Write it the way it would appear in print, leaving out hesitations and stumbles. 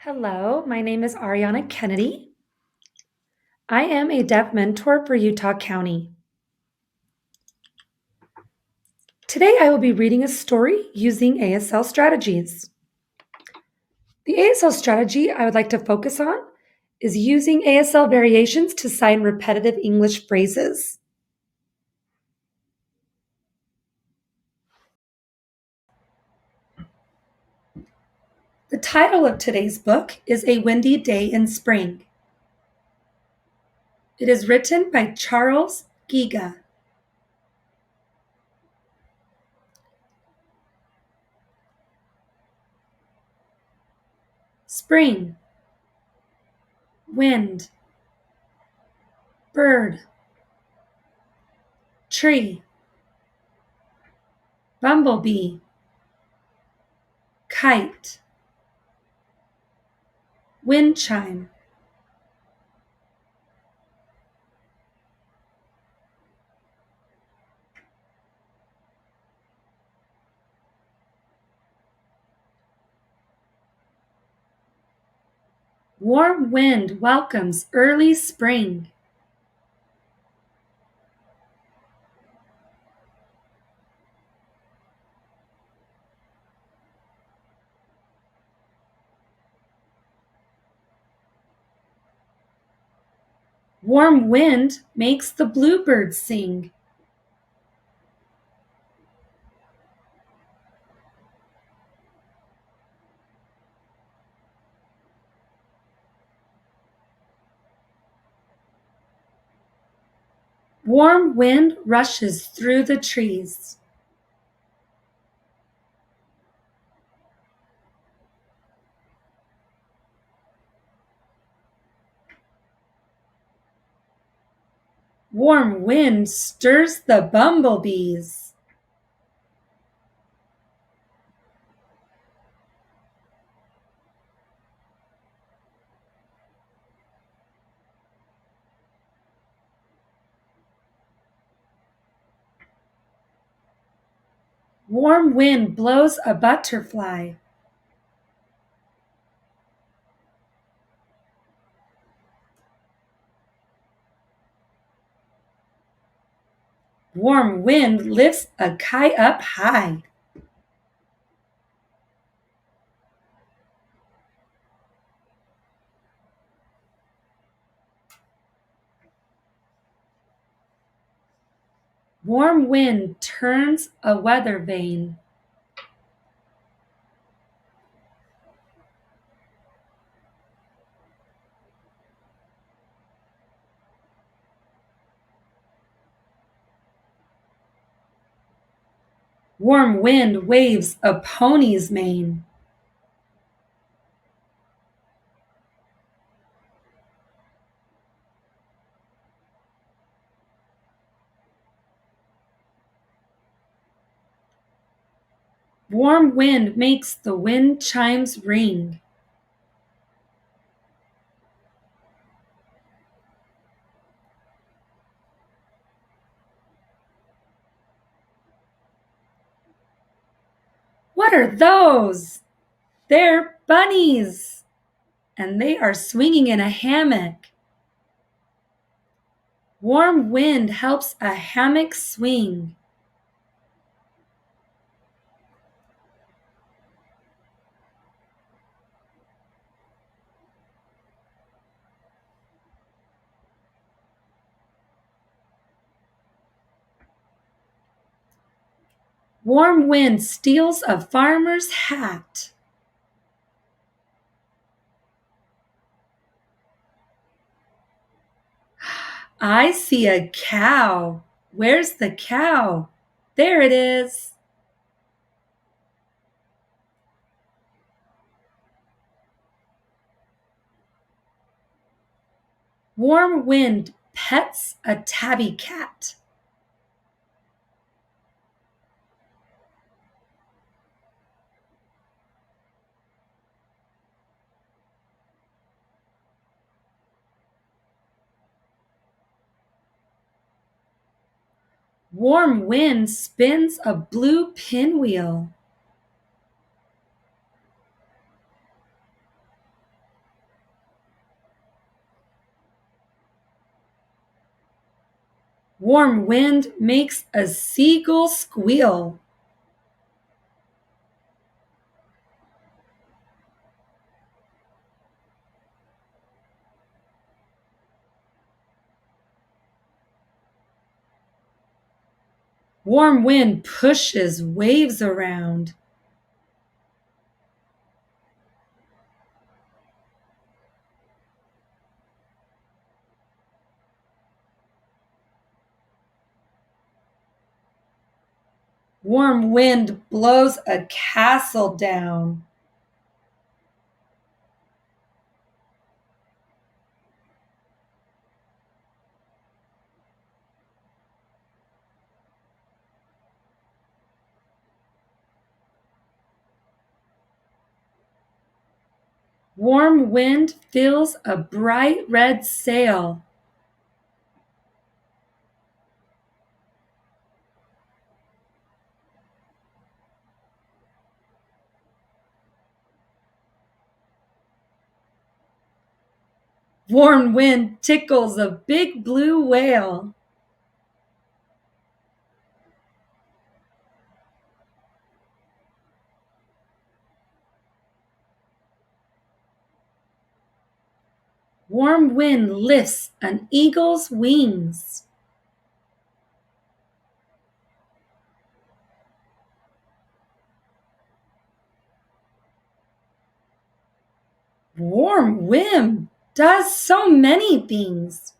Hello, my name is Ariana Kennedy. I am a deaf mentor for Utah County. Today I will be reading a story using ASL strategies. The ASL strategy I would like to focus on is using ASL variations to sign repetitive English phrases. The title of today's book is A Windy Day in Spring. It is written by Charles Ghigna. Spring, wind, bird, tree, bumblebee, kite, wind chime. Warm wind welcomes early spring. Warm wind makes the bluebirds sing. Warm wind rushes through the trees. Warm wind stirs the bumblebees. Warm wind blows a butterfly. Warm wind lifts a kite up high. Warm wind turns a weather vane. Warm wind waves a pony's mane. Warm wind makes the wind chimes ring. What are those? They're bunnies, and they are swinging in a hammock. Warm wind helps a hammock swing. Warm wind steals a farmer's hat. I see a cow. Where's the cow? There it is. Warm wind pets a tabby cat. Warm wind spins a blue pinwheel. Warm wind makes a seagull squeal. Warm wind pushes waves around. Warm wind blows a castle down. Warm wind fills a bright red sail. Warm wind tickles a big blue whale. Warm wind lifts an eagle's wings. Warm wind does so many things.